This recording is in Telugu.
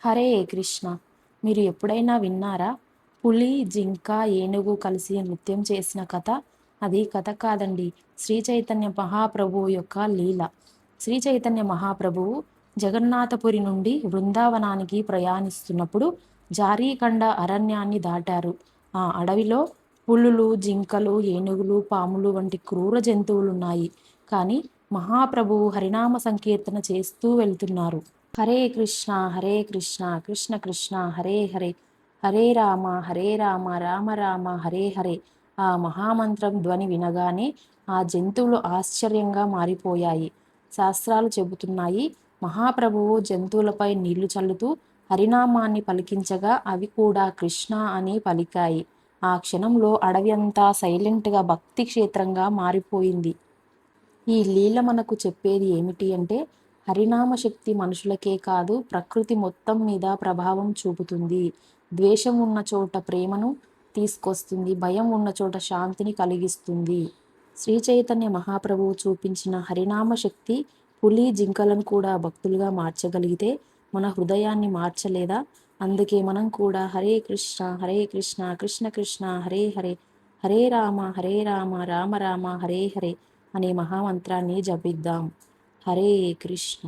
హరే కృష్ణ. మీరు ఎప్పుడైనా విన్నారా? పులి, జింక, ఏనుగు కలిసి నృత్యం చేసిన కథ? అది కథ కాదండి, శ్రీ చైతన్య మహాప్రభువు యొక్క లీల. శ్రీ చైతన్య మహాప్రభువు జగన్నాథపురి నుండి బృందావనానికి ప్రయాణిస్తున్నప్పుడు జారీఖండ అరణ్యాన్ని దాటారు. ఆ అడవిలో పులులు, జింకలు, ఏనుగులు, పాములు వంటి క్రూర జంతువులున్నాయి. కానీ మహాప్రభువు హరినామ సంకీర్తన చేస్తూ వెళ్తున్నారు. హరే కృష్ణ కృష్ణ కృష్ణ హరే హరే, హరే రామ రామ రామ హరే హరే. ఆ మహామంత్రం ధ్వని వినగానే ఆ జంతువులు ఆశ్చర్యంగా మారిపోయాయి. శాస్త్రాలు చెబుతున్నాయి, మహాప్రభువు జంతువులపై నీళ్లు చల్లుతూ హరినామాన్ని పలికించగా అవి కూడా కృష్ణ అని పలికాయి. ఆ క్షణంలో అడవి అంతా సైలెంట్గా భక్తి క్షేత్రంగా మారిపోయింది. ఈ లీల మనకు చెప్పేది ఏమిటి అంటే, హరినామ శక్తి మనుషులకే కాదు, ప్రకృతి మొత్తం మీద ప్రభావం చూపుతుంది. ద్వేషం ఉన్న చోట ప్రేమను తీసుకొస్తుంది, భయం ఉన్న చోట శాంతిని కలిగిస్తుంది. శ్రీ చైతన్య మహాప్రభువు చూపించిన హరినామ శక్తి పులి, జింకలను కూడా భక్తులుగా మార్చగలిగితే మన హృదయాన్ని మార్చలేదా? అందుకే మనం కూడా హరే కృష్ణ కృష్ణ కృష్ణ హరే హరే, హరే రామ రామ రామ హరే హరే అనే మహామంత్రాన్ని జపిద్దాం. హరే కృష్ణ.